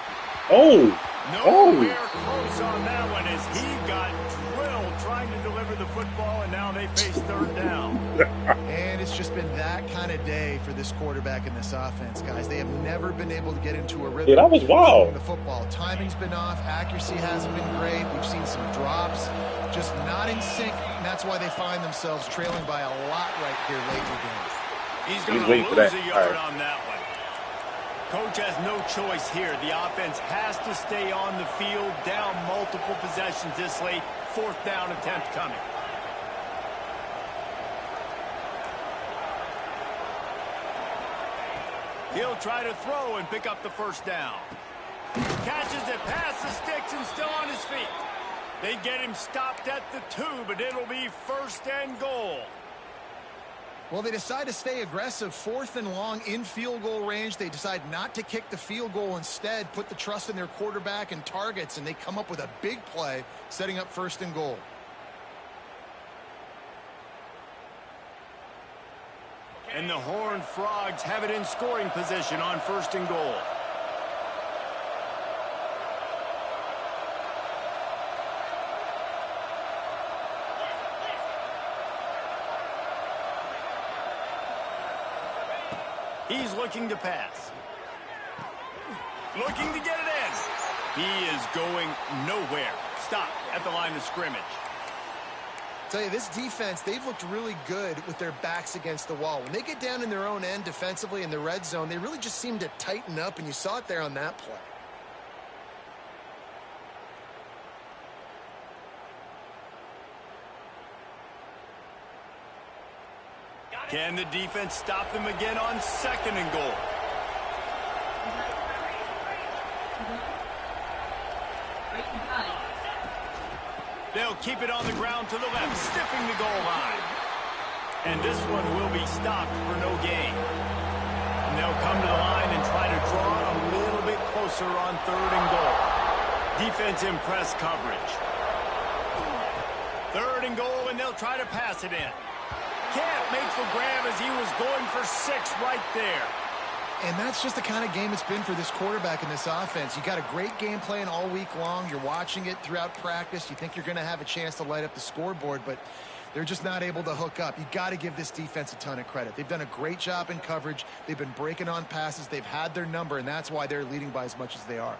Oh. Nowhere close on that one as he got drilled trying to deliver the football, and now they face third down. And it's just been that kind of day for this quarterback and this offense, guys. They have never been able to get into a rhythm. Yeah, that was wild. The football timing's been off. Accuracy hasn't been great. We've seen some drops, just not in sync, and that's why they find themselves trailing by a lot right here late in the game. He's going to lose a yard on that one. Coach has no choice here. The offense has to stay on the field, down multiple possessions this late. Fourth down attempt coming. He'll try to throw and pick up the first down. Catches it past the sticks and still on his feet. They get him stopped at the 2, but it'll be first and goal. Well, they decide to stay aggressive. 4th and long in field goal range. They decide not to kick the field goal instead, put the trust in their quarterback and targets, and they come up with a big play, setting up first and goal. And the Horned Frogs have it in scoring position on first and goal. He's looking to pass. Looking to get it in. He is going nowhere. Stop at the line of scrimmage. Tell you, this defense, they've looked really good with their backs against the wall. When they get down in their own end defensively in the red zone, they really just seem to tighten up, and you saw it there on that play. Can the defense stop them again on second and goal? They'll keep it on the ground to the left, stiffing the goal line. And this one will be stopped for no gain. And they'll come to the line and try to draw a little bit closer on third and goal. Defense in press coverage. Third and goal, and they'll try to pass it in. Can't make the grab as he was going for 6 right there. And that's just the kind of game it's been for this quarterback in this offense. You got a great game plan all week long. You're watching it throughout practice. You think you're going to have a chance to light up the scoreboard, but they're just not able to hook up. You got to give this defense a ton of credit. They've done a great job in coverage. They've been breaking on passes. They've had their number, and that's why they're leading by as much as they are.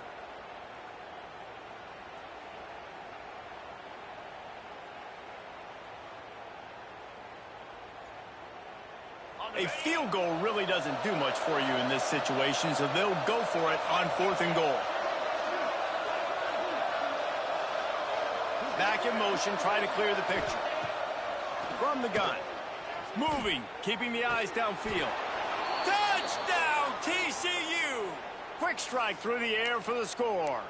A field goal really doesn't do much for you in this situation, so they'll go for it on 4th and goal. Back in motion, try to clear the picture. From the gun. Moving, keeping the eyes downfield. Touchdown, TCU! Quick strike through the air for the score.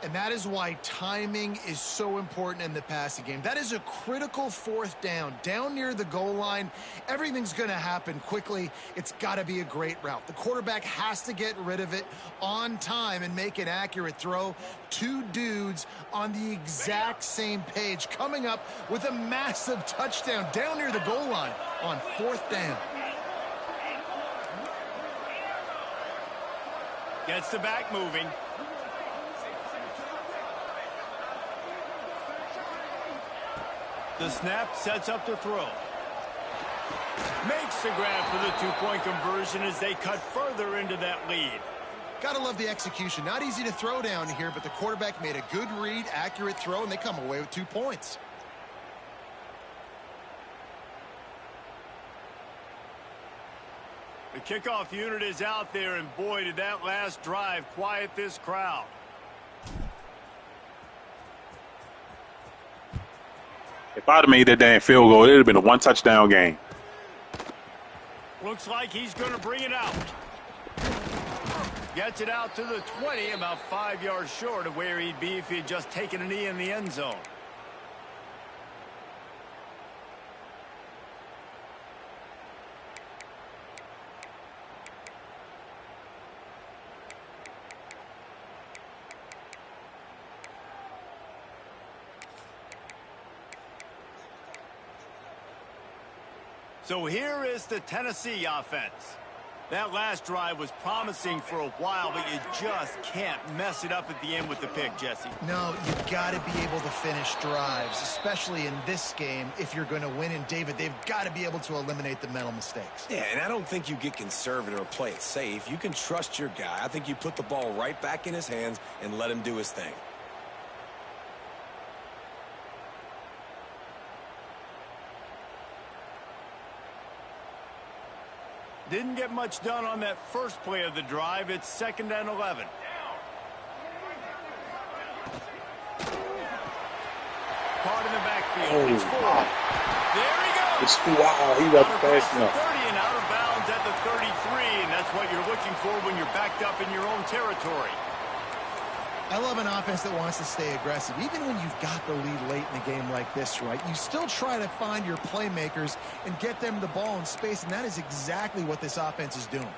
And that is why timing is so important in the passing game. That is a critical 4th down. Down near the goal line, everything's going to happen quickly. It's got to be a great route. The quarterback has to get rid of it on time and make an accurate throw. 2 dudes on the exact same page coming up with a massive touchdown down near the goal line on 4th down. Gets the back moving. The snap sets up the throw. Makes the grab for the 2-point conversion as they cut further into that lead. Gotta love the execution. Not easy to throw down here, but the quarterback made a good read, accurate throw, and they come away with 2 points. The kickoff unit is out there, and boy, did that last drive quiet this crowd. If I'd have made that damn field goal, it would have been a 1-touchdown game. Looks like he's going to bring it out. Gets it out to the 20, about 5 yards short of where he'd be if he had just taken a knee in the end zone. So here is the Tennessee offense. That last drive was promising for a while, but you just can't mess it up at the end with the pick, Jesse. No, you've got to be able to finish drives, especially in this game if you're going to win. And, David, they've got to be able to eliminate the mental mistakes. Yeah, and I don't think you get conservative or play it safe. You can trust your guy. I think you put the ball right back in his hands and let him do his thing. Didn't get much done on that first play of the drive. It's 2nd and 11. Caught in the backfield. It's 4. There he goes. It's wow, he wasn't Across fast the enough. 30 and out of bounds at the 33, and that's what you're looking for when you're backed up in your own territory. I love an offense that wants to stay aggressive. Even when you've got the lead late in the game like this, right, you still try to find your playmakers and get them the ball in space, and that is exactly what this offense is doing.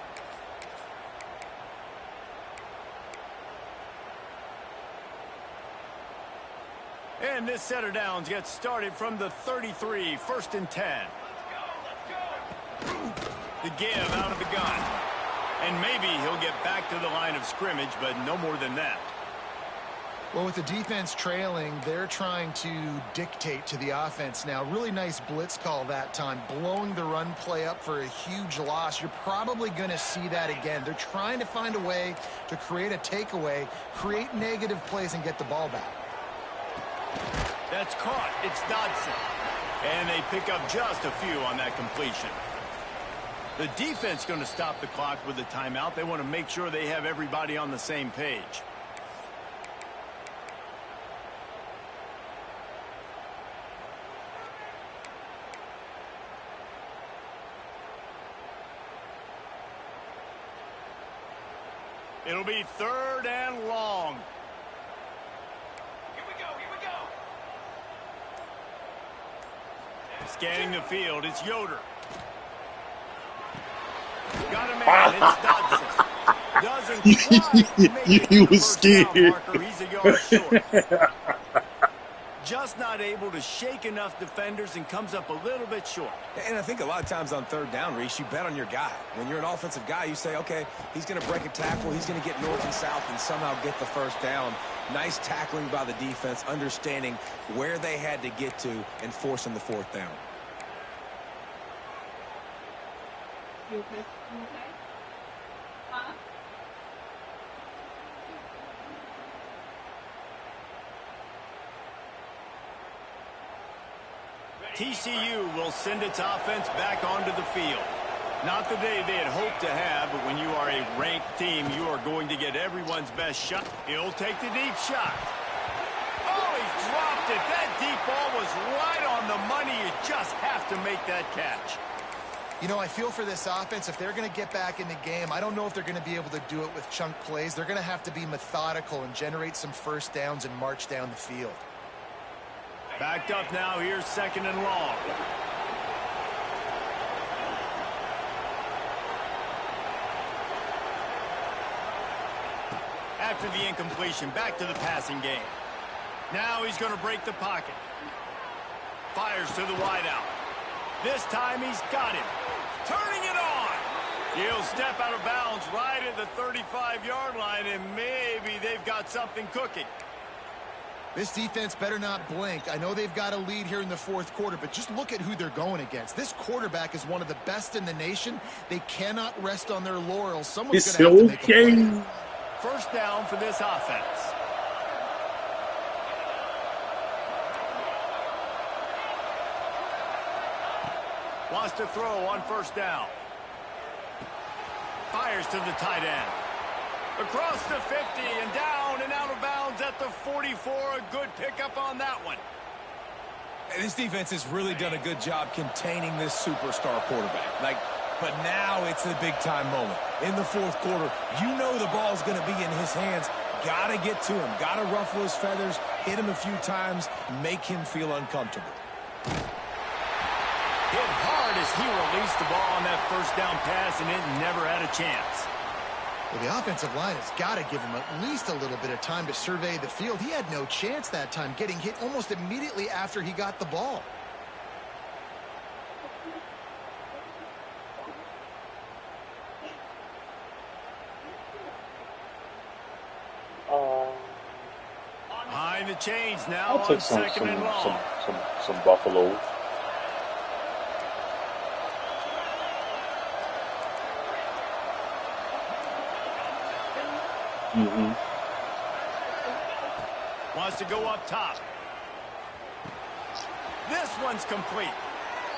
And this set of downs gets started from the 33, 1st and 10. The give out of the gun. And maybe he'll get back to the line of scrimmage, but no more than that. Well, with the defense trailing, they're trying to dictate to the offense now. Really nice blitz call that time, blowing the run play up for a huge loss. You're probably going to see that again. They're trying to find a way to create a takeaway, create negative plays, and get the ball back. That's caught. It's Dodson. And they pick up just a few on that completion. The defense going to stop the clock with a timeout. They want to make sure they have everybody on the same page. It'll be 3rd and long. Here we go, here we go. Scanning the field, it's Yoder. Got a man, it's Dodson. Doesn't quite make it to You the was first down scared. marker. He's a yard short. Just not able to shake enough defenders and comes up a little bit short. And I think a lot of times on 3rd down, Reese, you bet on your guy. When you're an offensive guy, you say, okay, he's going to break a tackle, he's going to get north and south and somehow get the 1st down. Nice tackling by the defense, understanding where they had to get to and forcing the 4th down. You okay? You okay? Huh? TCU will send its offense back onto the field. Not the day they had hoped to have, but when you are a ranked team, you are going to get everyone's best shot. He'll take the deep shot. Oh, he's dropped it. That deep ball was right on the money. You just have to make that catch. You know, I feel for this offense, if they're going to get back in the game, I don't know if they're going to be able to do it with chunk plays. They're going to have to be methodical and generate some 1st downs and march down the field. Backed up now. Here's 2nd and long. After the incompletion, back to the passing game. Now he's going to break the pocket. Fires to the wideout. This time he's got him. Turning it on. He'll step out of bounds right at the 35-yard line, and maybe they've got something cooking. This defense better not blink. I know they've got a lead here in the 4th quarter, but just look at who they're going against. This quarterback is one of the best in the nation. They cannot rest on their laurels. Someone's It's going to have to make a play. okay. 1st down for this offense. Wants to throw on 1st down. Fires to the tight end. Across the 50 and down and out of bounds at the 44. A good pickup on that one. And this defense has really done a good job containing this superstar quarterback. But now it's the big-time moment. In the 4th quarter, you know the ball's going to be in his hands. Got to get to him. Got to ruffle his feathers, hit him a few times, make him feel uncomfortable. Hit hard as he released the ball on that 1st down pass, and it never had a chance. Well, the offensive line has got to give him at least a little bit of time to survey the field. He had no chance that time, getting hit almost immediately after he got the ball. the change now I'll on take second and long. some Buffaloes. Mm-hmm. Wants to go up top. This one's complete.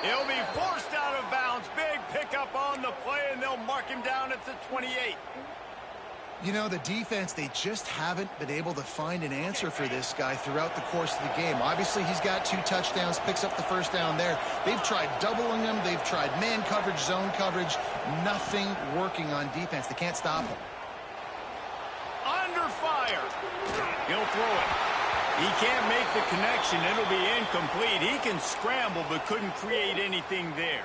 He'll be forced out of bounds. Big pickup on the play, and they'll mark him down at the 28. You know, the defense, they just haven't been able to find an answer for this guy throughout the course of the game. Obviously, he's got 2 touchdowns, picks up the first down there. They've tried doubling him. They've tried man coverage, zone coverage. Nothing working on defense. They can't stop him. Under fire. He'll throw it. He can't make the connection. It'll be incomplete. He can scramble, but couldn't create anything there.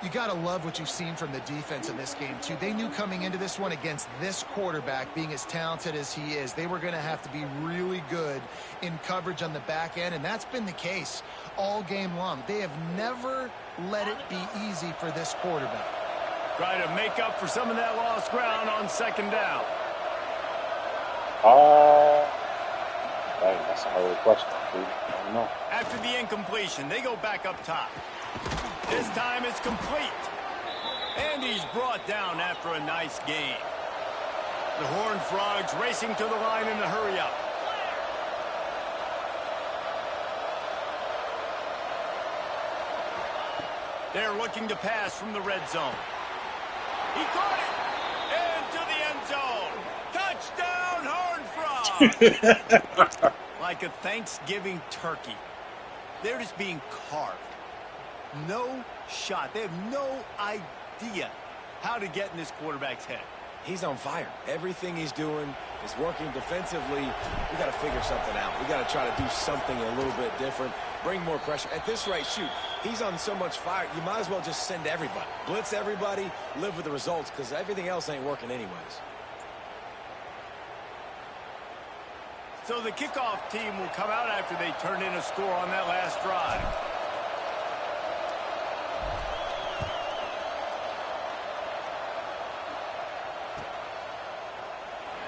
You got to love what you've seen from the defense in this game, too. They knew coming into this one against this quarterback, being as talented as he is, they were going to have to be really good in coverage on the back end, and that's been the case all game long. They have never let it be easy for this quarterback. Try to make up for some of that lost ground on second down. That's a hard question, dude. I don't know. After the incompletion, they go back up top. This time it's complete. And he's brought down after a nice gain. The Horned Frogs racing to the line in a hurry up. They're looking to pass from the red zone. He caught it! Into the end zone! Touchdown, Horned Frogs! Like a Thanksgiving turkey. They're just being carved. No shot. They have no idea how to get in this quarterback's head. He's on fire. Everything he's doing is working defensively. We got to figure something out. We got to try to do something a little bit different. Bring more pressure. At this rate, shoot, he's on so much fire, you might as well just send everybody. Blitz everybody, live with the results, because everything else ain't working anyways. So the kickoff team will come out after they turn in a score on that last drive.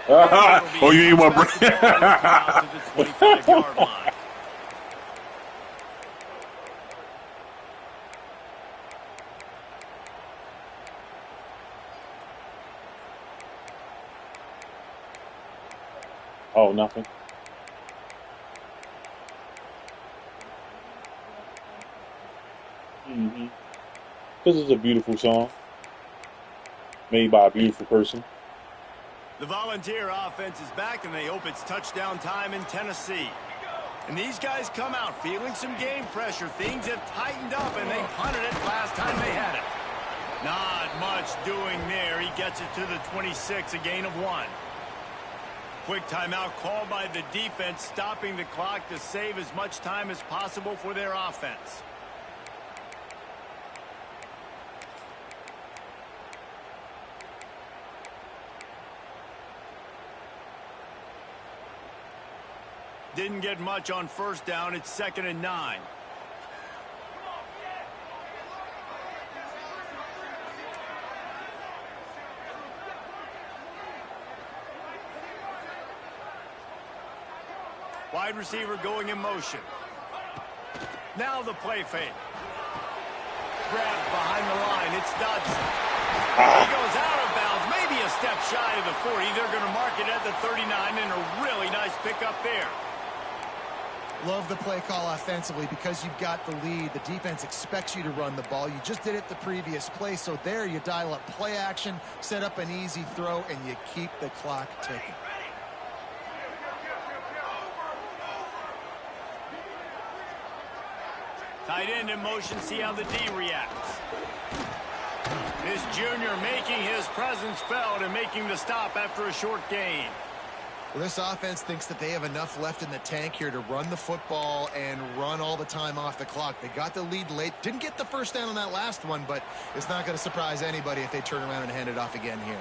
Oh, you ain't my brain. To the 25-yard line. Oh, nothing. Mm-hmm. This is a beautiful song. Made by a beautiful person. The Volunteer offense is back, and they hope it's touchdown time in Tennessee. And these guys come out feeling some game pressure. Things have tightened up, and they punted it last time they had it. Not much doing there. He gets it to the 26, a gain of 1. Quick timeout called by the defense, stopping the clock to save as much time as possible for their offense. Didn't get much on first down. It's 2nd and 9. Wide receiver going in motion. Now the play fake. Grabbed behind the line. It's Dodson. He goes out of bounds. Maybe a step shy of the 40. They're going to mark it at the 39, and a really nice pickup there. Love the play call offensively because you've got the lead. The defense expects you to run the ball. You just did it the previous play, so there you dial up play action, set up an easy throw, and you keep the clock ticking. Tight end in motion, see how the D reacts. This junior making his presence felt and making the stop after a short gain. Well, this offense thinks that they have enough left in the tank here to run the football and run all the time off the clock. They got the lead late. Didn't get the first down on that last one, but it's not going to surprise anybody if they turn around and hand it off again here.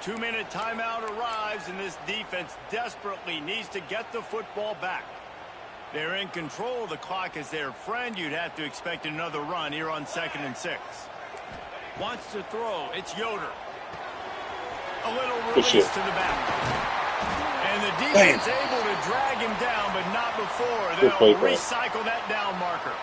2-minute timeout arrives, and this defense desperately needs to get the football back. They're in control. The clock is their friend. You'd have to expect another run here on 2nd and 6. Wants to throw. It's Yoder. A little release to the back. And the defense able to drag him down, but not before. They'll recycle that down marker.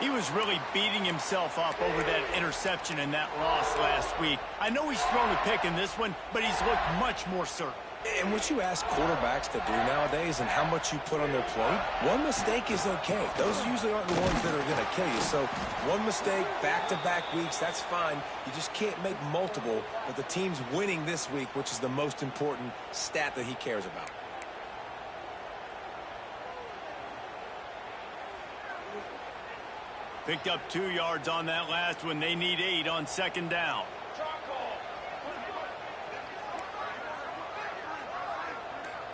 He was really beating himself up over that interception and that loss last week. I know he's thrown a pick in this one, but he's looked much more certain. And what you ask quarterbacks to do nowadays and how much you put on their plate, one mistake is okay. Those usually aren't the ones that are going to kill you. So one mistake, back-to-back weeks, that's fine. You just can't make multiple. But the team's winning this week, which is the most important stat that he cares about. Picked up 2 yards on that last one. They need 8 on second down.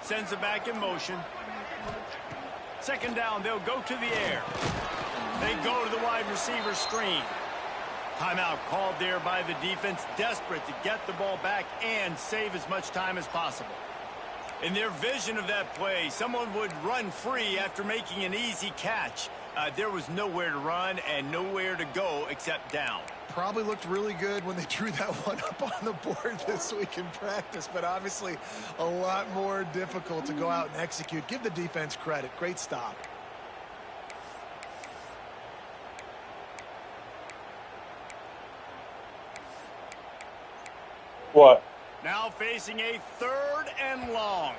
Sends it back in motion. Second down, they'll go to the air. They go to the wide receiver screen. Timeout called there by the defense, desperate to get the ball back and save as much time as possible. In their vision of that play, someone would run free after making an easy catch. There was nowhere to run and nowhere to go except down. Probably looked really good when they drew that one up on the board this week in practice, but obviously a lot more difficult to go out and execute. Give the defense credit. Great stop. What? Now facing a 3rd and long.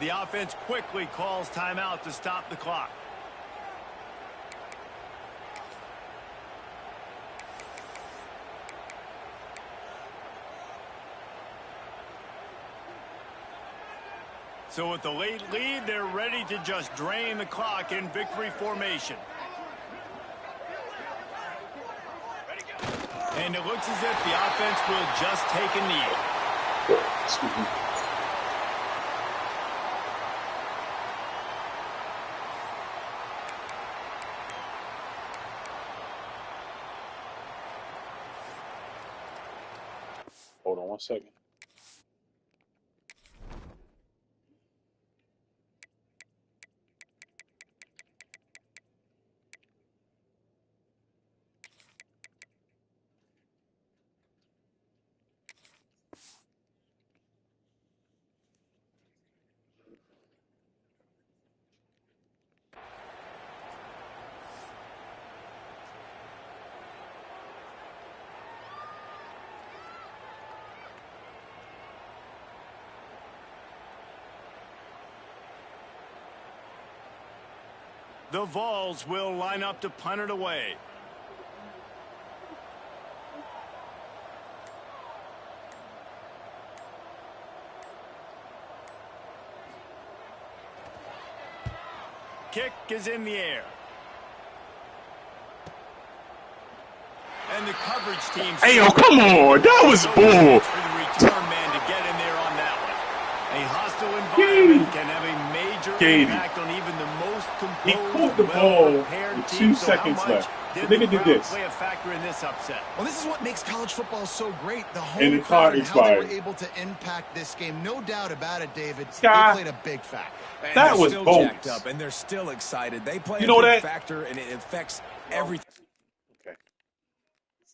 The offense quickly calls timeout to stop the clock. So with the late lead, they're ready to just drain the clock in victory formation. And it looks as if the offense will just take a knee. Excuse me. Hold on 1 second. The Vols will line up to punt it away. Kick is in the air. And the coverage team... Hey, yo, come on. That was bull. For the return man to get in there on that one. A hostile environment can have a major impact on even the most composed, he caught the ball with 2 seconds left. The nigga did this. Play a factor in this upset. Well, this is what makes college football so great. The home crowd and how they were able to impact this game. No doubt about it, David. They played a big factor. And that was still bold. jacked up, and they're still excited. They play you a know big that? factor, and it affects everything.